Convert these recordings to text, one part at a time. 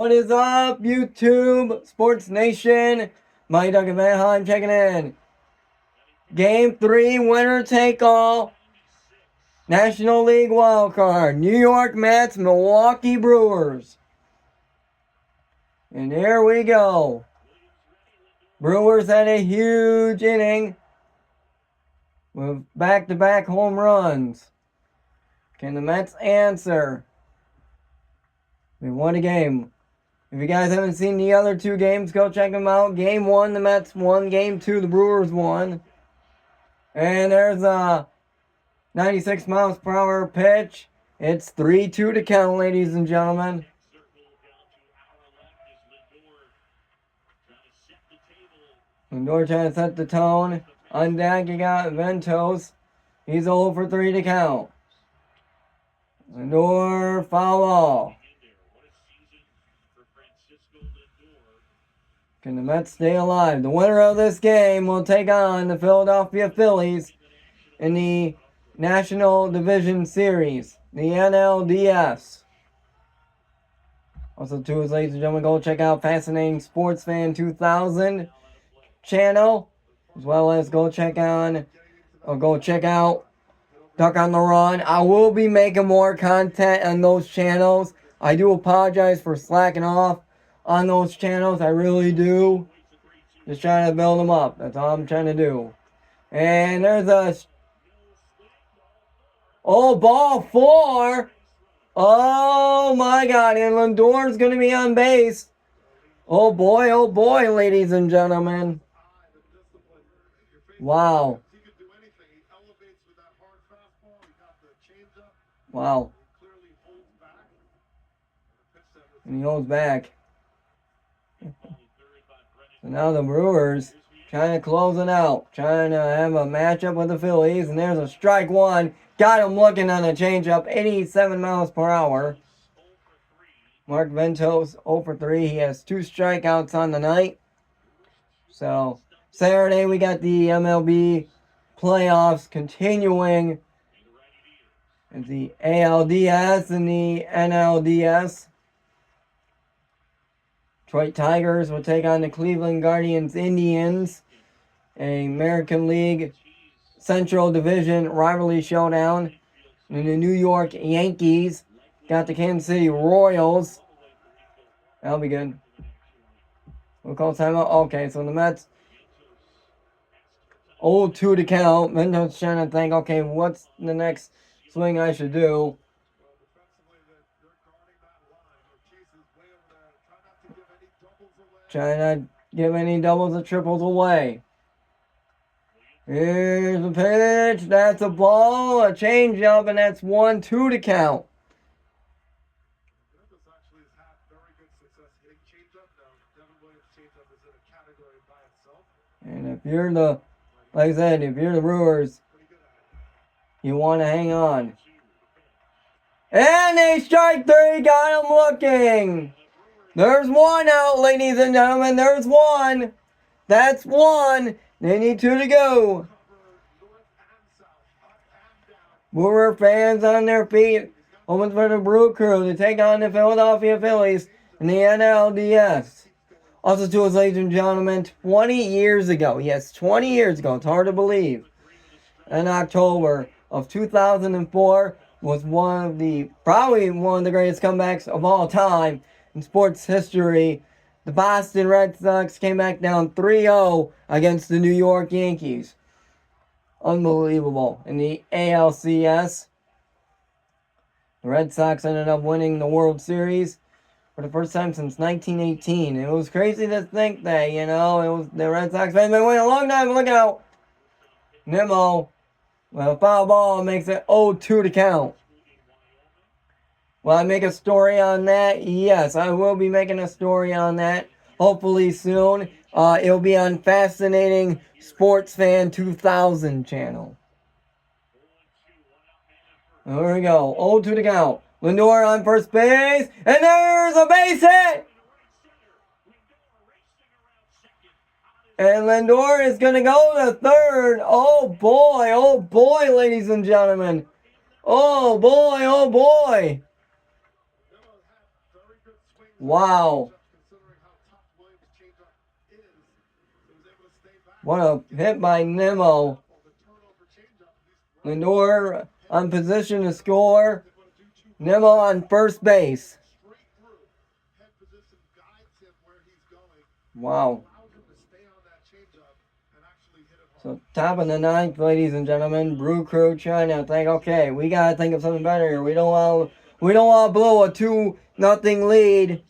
What is up, YouTube, Sports Nation? Mike Duncan Manheim checking in. Game 3, winner take all. National League wildcard. New York Mets, Milwaukee Brewers. And here we go. Brewers had a huge inning with back-to-back home runs. Can the Mets answer? They won a game. If you guys haven't seen the other two games, go check them out. Game 1, the Mets won. Game 2, the Brewers won. And there's a 96 miles per hour pitch. It's 3-2 to count, ladies and gentlemen. Lindor trying to set the tone. On deck, you got Ventos. He's 0 for 3 to count. Lindor, foul ball. Can the Mets stay alive? The winner of this game will take on the Philadelphia Phillies in the National Division Series, the Nlds. Also, too, ladies and gentlemen, go check out Fascinating Sports Fan 2000 channel, as well as go check out Duck on the Run. I will be making more content on those channels. I do apologize for slacking off on those channels. I really do. Just trying to build them up. That's all I'm trying to do. And there's a... Oh, ball 4. Oh, my God. And Lindor's going to be on base. Oh, boy, ladies and gentlemen. Wow. Wow. And he holds back. So now the Brewers trying to close it out. Trying to have a matchup with the Phillies. And there's a strike one. Got him looking on a changeup. 87 miles per hour. Mark Ventos 0 for 3. He has 2 strikeouts on the night. So Saturday we got the MLB playoffs continuing. It's the ALDS and the NLDS. Detroit Tigers will take on the Cleveland Guardians Indians. A American League Central Division rivalry showdown. And the New York Yankees got the Kansas City Royals. That'll be good. We'll call timeout. Okay, so the Mets 0-2 to count. Mendo's trying to think, okay, what's the next swing I should do? Trying not to give any doubles or triples away. Here's the pitch. That's a ball, a changeup, and that's 1-2 to count. And if you're the, like I said, if you're the Brewers, you want to hang on. And they strike 3, got him looking. There's 1 out, ladies and gentlemen. There's 1. That's 1. They need 2 to go. Brewer fans on their feet. Hoping for the Brew Crew to take on the Philadelphia Phillies in the NLDS. Also, to us, ladies and gentlemen, 20 years ago. Yes, 20 years ago. It's hard to believe. In October of 2004 was probably one of the greatest comebacks of all time in sports history. The Boston Red Sox came back down 3-0 against the New York Yankees. Unbelievable. In the ALCS, the Red Sox ended up winning the World Series for the first time since 1918. It was crazy to think that, it was the Red Sox fans been waiting a long time. Look out. Nimmo, with a foul ball, makes it 0-2 to count. Will I make a story on that? Yes, I will be making a story on that. Hopefully soon. It'll be on Fascinating Sports Fan 2000 channel. There we go. 0-2 to count. Lindor on first base. And there's a base hit! And Lindor is going to go to third. Oh boy, ladies and gentlemen. Oh boy. Wow. What a hit by Nemo. Lindor on position to score. Nemo on first base. Wow. So top of the ninth, ladies and gentlemen, Brew Crew trying to think, okay, we gotta think of something better here. We don't want to blow a 2-0 lead.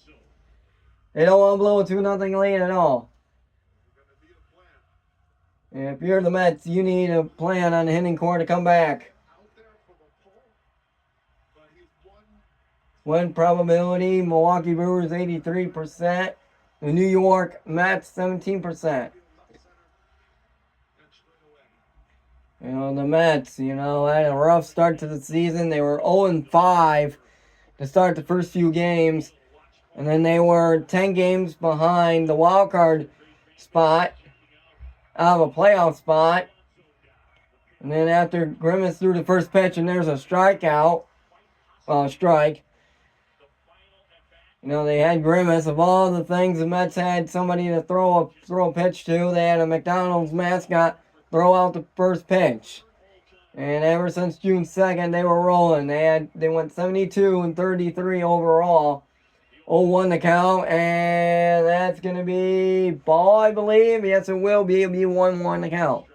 They don't want to blow a 2-0 lead at all. And if you're the Mets, you need a plan on the hitting core to come back. Win probability, Milwaukee Brewers 83%. The New York Mets 17%. You know, the Mets, had a rough start to the season. They were 0-5 to start the first few games. And then they were 10 games behind the wild card spot, out of a playoff spot. And then after Grimace threw the first pitch and there's a strikeout, strike. They had Grimace. Of all the things the Mets had somebody to throw a pitch to, they had a McDonald's mascot throw out the first pitch. And ever since June 2nd, they were rolling. They went 72-33 overall. 0-1 the count, and that's going to be ball, I believe. Yes, it will be. It'll be 1-1 the count.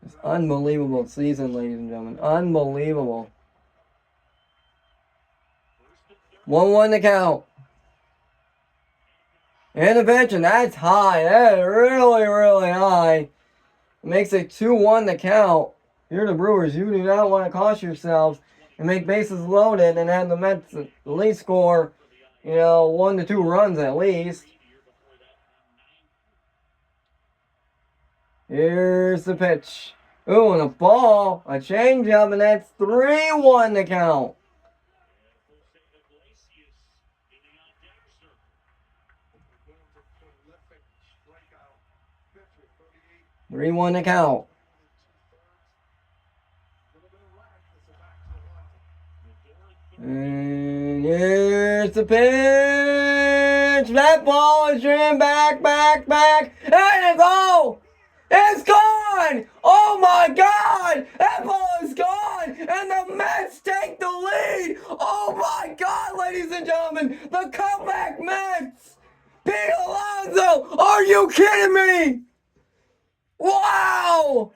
It's unbelievable season, ladies and gentlemen. Unbelievable. 1-1 the count. And the pitch, and that's high. That is really, really high. It makes it 2-1 the count. You're the Brewers. You do not want to cost yourselves and make bases loaded and have the Mets at least score, 1 to 2 runs at least. Here's the pitch. Ooh, and a ball, a changeup, and that's 3-1 to count. Three-one to count. And here's the pitch. That ball is in back. And it's gone. Oh my God. That ball is gone. And the Mets take the lead. Oh my God, ladies and gentlemen. The comeback Mets. Pete Alonso. Are you kidding me? Wow.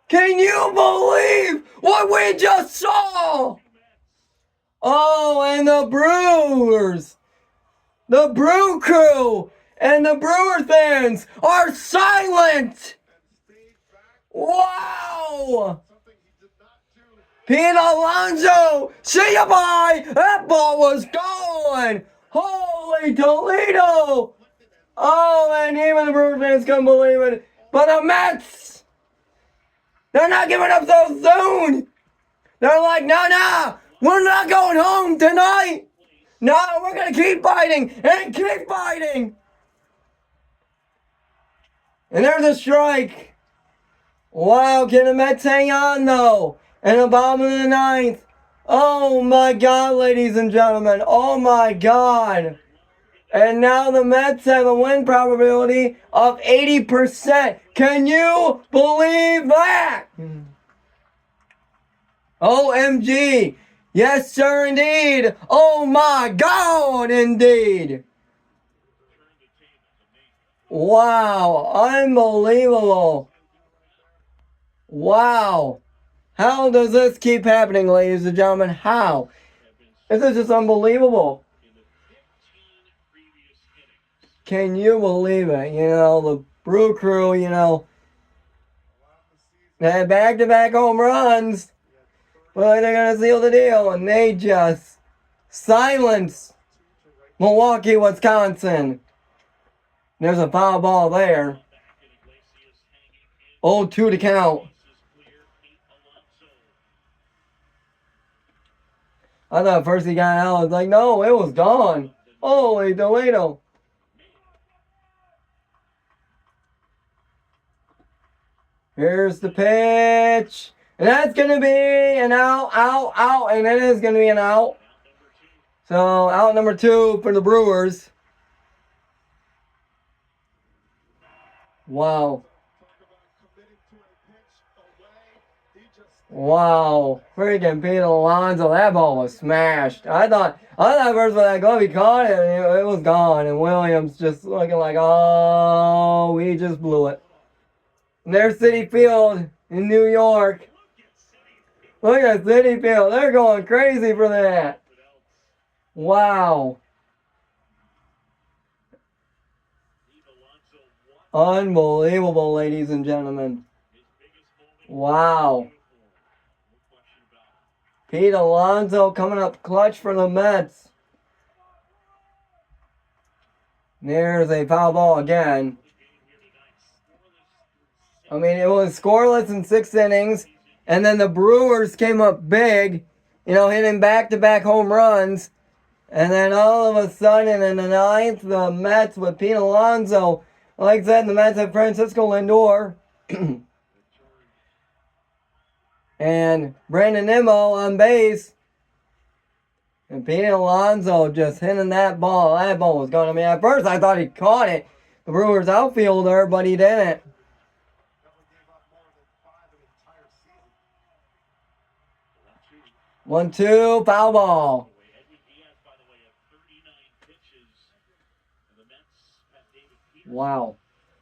Can you believe what we just saw? Oh, and the Brewers, the Brew Crew, and the Brewer fans are silent. Wow. Pete Alonso, see ya, bye. That ball was gone. Holy Toledo. Oh, and even the Brewer fans couldn't believe it. But the Mets, they're not giving up so soon. They're like, no, we're not going home tonight. No, we're going to keep fighting and keep fighting. And there's a strike. Wow, can the Mets hang on, though? And the bottom of the ninth. Oh, my God, ladies and gentlemen. Oh, my God. And now the Mets have a win probability of 80%. Can you believe that? OMG. Yes, sir, indeed. Oh, my God, indeed. Wow. Unbelievable. Wow. How does this keep happening, ladies and gentlemen? How? This is just unbelievable. Can you believe it? The Brew Crew, they had back-to-back home runs. But they're going to seal the deal. And they just silence Milwaukee, Wisconsin. There's a foul ball there. 0-2 to count. I thought first he got out. I was like, no, it was gone. Holy Toledo. Here's the pitch. And that's going to be an out, and it is going to be an out. So, out number 2 for the Brewers. Wow. Wow. Freaking Pete Alonso. That ball was smashed. I thought first when that glove he caught it, it was gone. And Williams just looking like, oh, we just blew it. And there's Citi Field in New York. Look at Citi Field. They're going crazy for that. Wow. Unbelievable, ladies and gentlemen. Wow. Pete Alonso coming up clutch for the Mets. There's a foul ball again. I mean, it was scoreless in 6 innings. And then the Brewers came up big, hitting back-to-back home runs. And then all of a sudden in the 9th, the Mets with Pete Alonso. Like I said, the Mets have Francisco Lindor. And Brandon Nimmo on base. And Pete Alonso just hitting that ball. That ball was going to me. At first, I thought he caught it. The Brewers outfielder, but he didn't. 1-2, foul ball. Wow.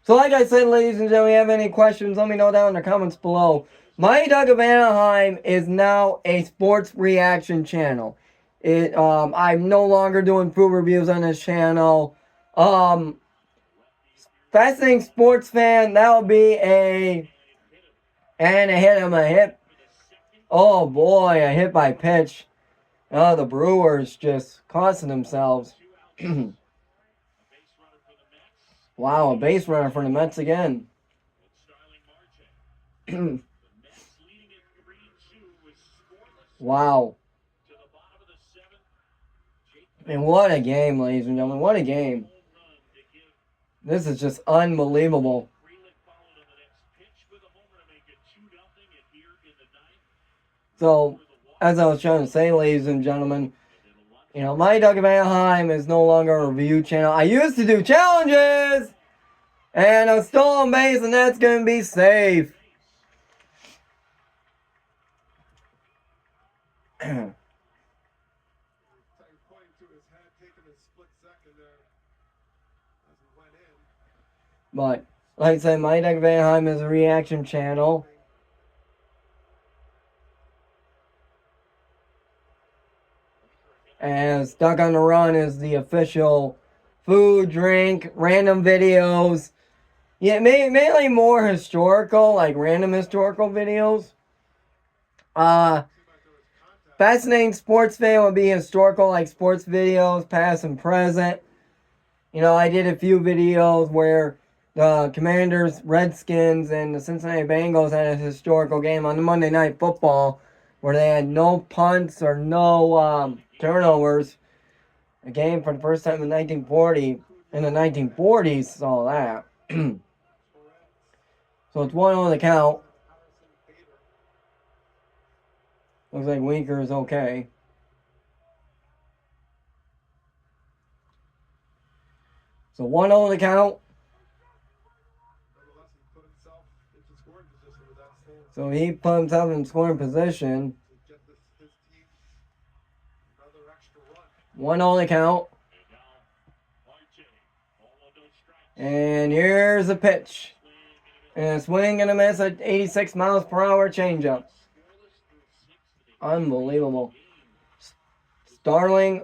So like I said, ladies and gentlemen, if you have any questions, let me know down in the comments below. Mighty Duck of Anaheim is now a sports reaction channel. I'm no longer doing food reviews on this channel. Fascinating Sports Fan, that'll be a hit. Oh boy, a hit by pitch. Oh, the Brewers just costing themselves. Wow, a base runner for the Mets again. Wow. And what a game, ladies and gentlemen. What a game. This is just unbelievable. So, as I was trying to say, ladies and gentlemen, Mighty Duck of Anaheim is no longer a review channel. I used to do challenges! And a stolen base, and that's going to be safe. But, like I said, Mighty Duck of Anaheim is a reaction channel. As Duck on the Run is the official food, drink, random videos. Yeah, mainly more historical, like random historical videos. Fascinating Sports Fan would be historical, like sports videos, past and present. I did a few videos where the Commanders, Redskins, and the Cincinnati Bengals had a historical game on the Monday Night Football where they had no punts or no turnovers. A game for the first time in 1940. In the 1940s, saw that. So it's 1-0 the count. Looks like Winker is okay. So 1-0 the count. So he put himself in scoring position. 1-0 the count. And here's a pitch. And a swing and a miss at 86 miles per hour changeup. Unbelievable. Starling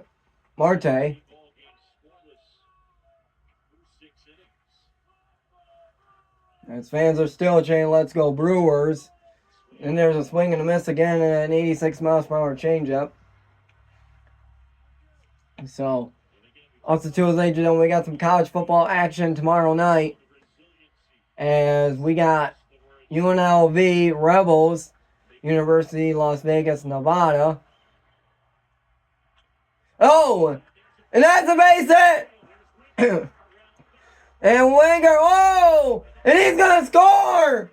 Marte. As fans are still chanting, "Let's go Brewers." And there's a swing and a miss again and an 86 miles per hour changeup. So, also too, ladies and gentlemen, we got some college football action tomorrow night. As we got UNLV Rebels, University Las Vegas, Nevada. Oh! And that's a base hit! And Winger, oh! And he's gonna score!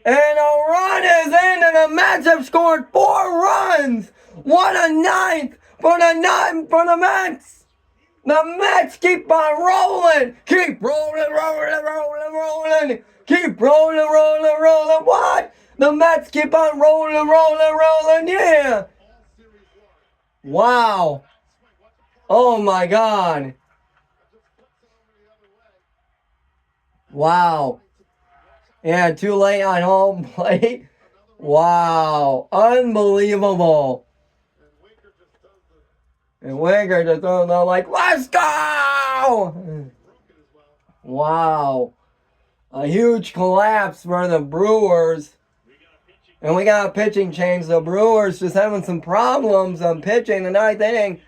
And a run is in, and the Mets have scored 4 runs. What a ninth for the Mets. The Mets keep on rolling. Keep rolling, rolling, rolling, rolling. Keep rolling, rolling, rolling. What? The Mets keep on rolling, rolling, rolling. Yeah. Wow. Oh my God. Wow. Yeah, too late on home plate. Wow. Unbelievable. And Winker just throws out like, let's go! Wow. A huge collapse for the Brewers. And we got a pitching change. The Brewers just having some problems on pitching the ninth inning.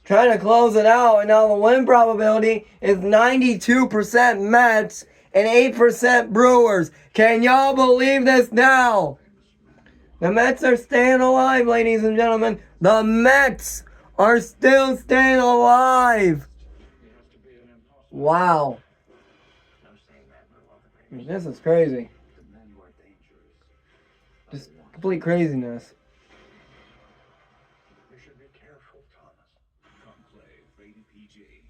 Trying to close it out. And now the win probability is 92% Mets and 8% Brewers. Can y'all believe this now? The Mets are staying alive, ladies and gentlemen. The Mets are still staying alive. Wow. This is crazy. Just complete craziness.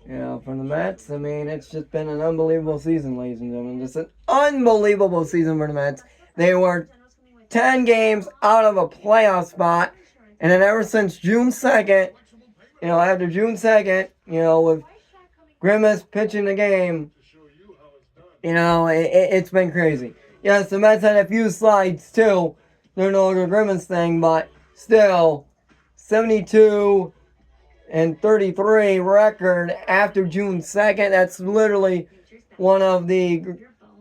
Yeah, from the Mets, I mean, it's just been an unbelievable season, ladies and gentlemen. Just an unbelievable season for the Mets. They were 10 games out of a playoff spot. And then ever since June 2nd, after June 2nd, with Grimace pitching the game, it's been crazy. Yes, the Mets had a few slides too. They're no longer Grimace thing, but still, 72 and 33 record after June 2nd. That's literally one of the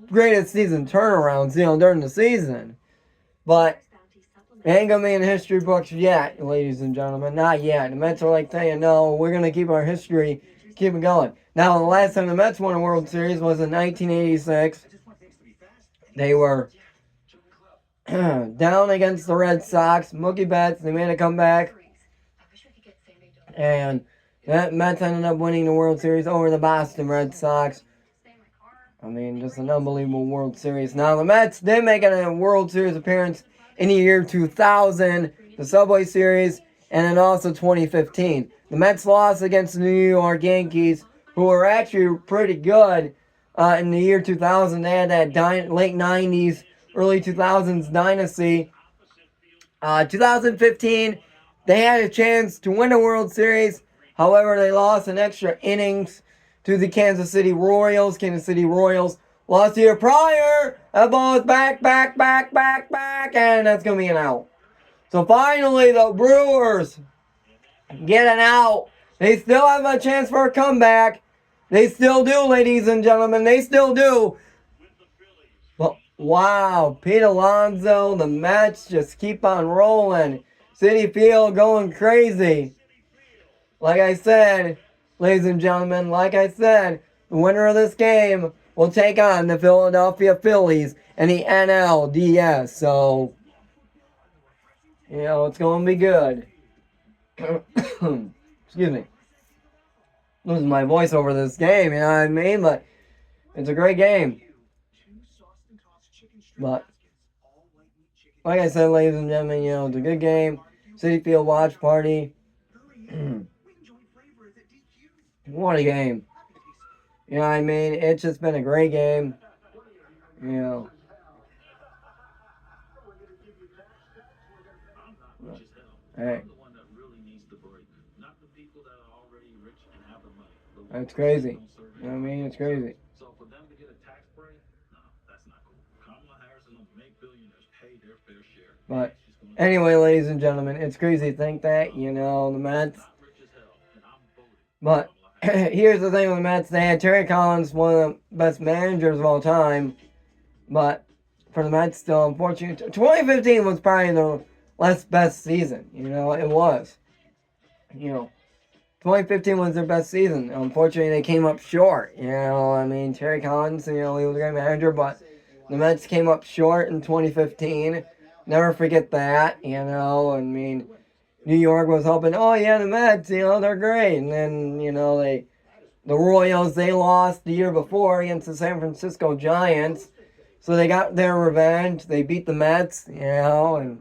greatest season turnarounds, during the season. But it ain't going to be in the history books yet, ladies and gentlemen. Not yet. The Mets are like saying, no, we're going to keep our history, keep it going. Now, the last time the Mets won a World Series was in 1986. They were down against the Red Sox. Mookie Betts, they made a comeback. And the Mets ended up winning the World Series over the Boston Red Sox. I mean, just an unbelievable World Series. Now, the Mets did make a World Series appearance in the year 2000, the Subway Series, and then also 2015. The Mets lost against the New York Yankees, who were actually pretty good in the year 2000. They had that late 90s, early 2000s dynasty. 2015, they had a chance to win the World Series. However, they lost in extra innings to the Kansas City Royals. Kansas City Royals lost the year prior. That ball is back, and that's going to be an out. So finally, the Brewers get an out. They still have a chance for a comeback. They still do, ladies and gentlemen. They still do. But wow, Pete Alonso, the Mets just keep on rolling. Citi Field going crazy. Like I said, ladies and gentlemen, the winner of this game will take on the Philadelphia Phillies and the NLDS. So, it's going to be good. Excuse me. Losing my voice over this game, you know what I mean? But it's a great game. But, like I said, ladies and gentlemen, it's a good game. Citi Field watch party. What a game. You know what I mean? It's just been a great game. Hey. That's crazy. You know what I mean? It's crazy. But anyway, ladies and gentlemen, it's crazy to think that, the Mets. But here's the thing with the Mets. They had Terry Collins, one of the best managers of all time. But for the Mets, still, unfortunately, 2015 was probably the best season. It was. 2015 was their best season. Unfortunately, they came up short. Terry Collins, he was a great manager, but the Mets came up short in 2015. Never forget that, New York was hoping, oh yeah, the Mets, they're great. And then, the Royals, they lost the year before against the San Francisco Giants. So they got their revenge. They beat the Mets, you know, and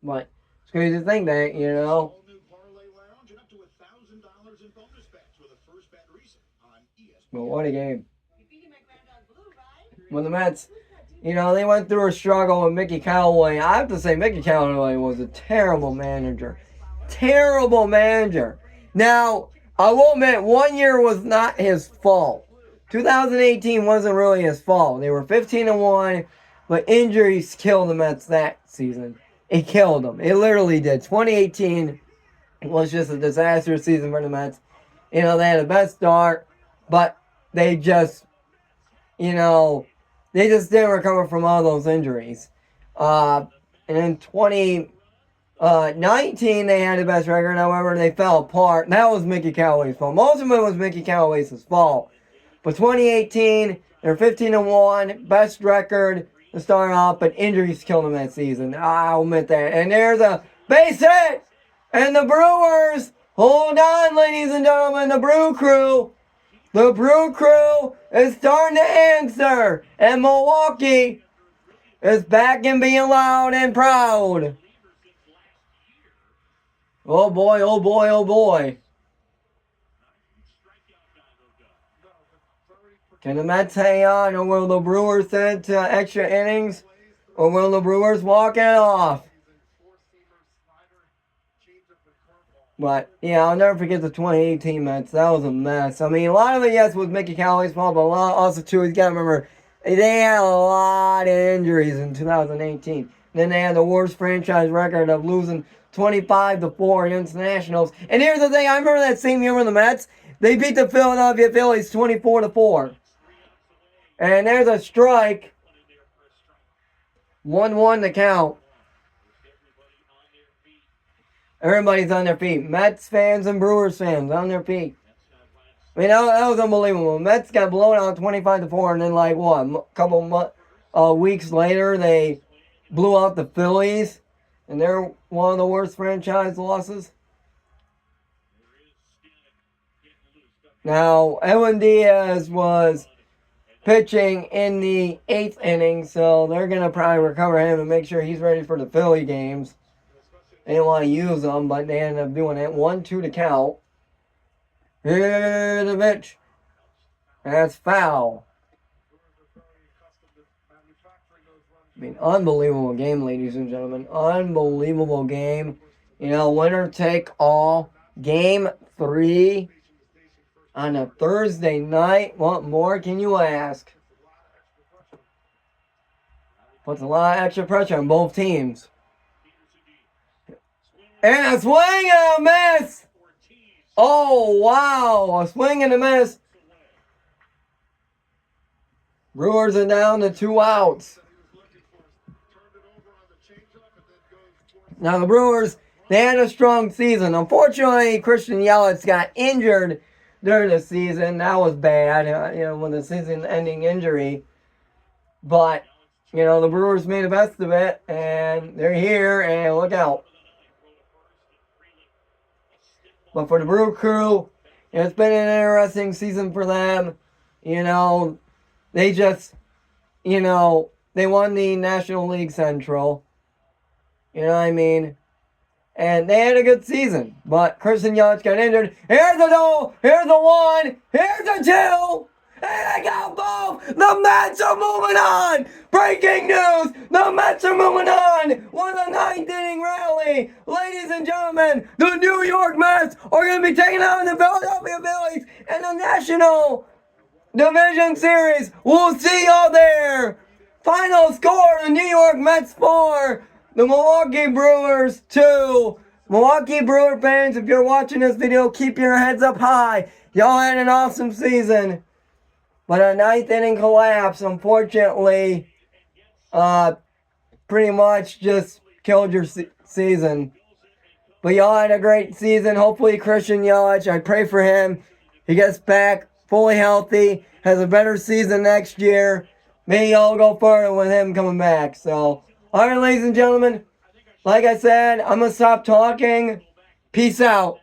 but it's crazy to think that, you know. But what a game. When the Mets, you know, they went through a struggle with Mickey Callaway. I have to say, Mickey Callaway was a terrible manager. Terrible manager. Now, I will admit, 1 year was not his fault. 2018 wasn't really his fault. They were 15-1, but injuries killed the Mets that season. It killed them. It literally did. 2018 was just a disastrous season for the Mets. You know, they had the best start, but they just, you know, they just didn't recover from all those injuries. And in 2019, they had the best record. However, they fell apart. That was Mickey Callaway's fault. Most of it was Mickey Callaway's fault. But 2018, they're 15-1, best record to start off, but injuries killed them that season. I'll admit that. And there's a base hit! And the Brewers, hold on, ladies and gentlemen, the Brew Crew. The Brew Crew is starting to answer. And Milwaukee is back and being loud and proud. Oh boy, oh boy, oh boy. Can the Mets hang on, or will the Brewers send to extra innings? Or will the Brewers walk it off? But, yeah, I'll never forget the 2018 Mets. That was a mess. I mean, a lot of it, yes, was Mickey Callaway's fault, but a lot also, too, you got to remember, they had a lot of injuries in 2018. Then they had the worst franchise record of losing 25-4 against the Nationals. And here's the thing, I remember that same year with the Mets, they beat the Philadelphia Phillies 24-4. And there's a strike. 1-1 to count. Everybody's on their feet. Mets fans and Brewers fans on their feet. I mean, that was unbelievable. Mets got blown out 25-4, and then, like, what, a couple weeks later, they blew out the Phillies, and they're one of the worst franchise losses. Now, Nlds was pitching in the 8th inning, so they're going to probably recover him and make sure he's ready for the Philly games. They didn't want to use him, but they ended up doing it. 1-2 to count. Here's the pitch. That's foul. I mean, unbelievable game, ladies and gentlemen. Unbelievable game. You know, winner take all. Game 3 on a Thursday night. What more can you ask? Puts a lot of extra pressure on both teams. And a swing and a miss. Oh, wow. A swing and a miss. Brewers are down to 2 outs. Now, the Brewers, they had a strong season. Unfortunately, Christian Yelch got injured during the season. That was bad, with a season-ending injury. But, the Brewers made the best of it, and they're here, and look out. But for the Brew Crew, it's been an interesting season for them. They just, they won the National League Central. You know what I mean? And they had a good season. But Christian Yelch got injured. Here's the goal. Here's the 1. Here's the 2. And they got both. The Mets are moving on. Breaking news. The Mets are moving on with a 9th inning rally. Ladies and gentlemen, the New York Mets are going to be taking on the Philadelphia Phillies in the National Division Series. We'll see y'all there. Final score, the New York Mets 4. The Milwaukee Brewers 2. Milwaukee Brewer fans, if you're watching this video, keep your heads up high. Y'all had an awesome season. But a 9th inning collapse, unfortunately, pretty much just killed your season. But y'all had a great season. Hopefully Christian Yelch, I pray for him. He gets back fully healthy, has a better season next year. Maybe y'all go further with him coming back. So, alright, ladies and gentlemen, like I said, I'm going to stop talking. Peace out.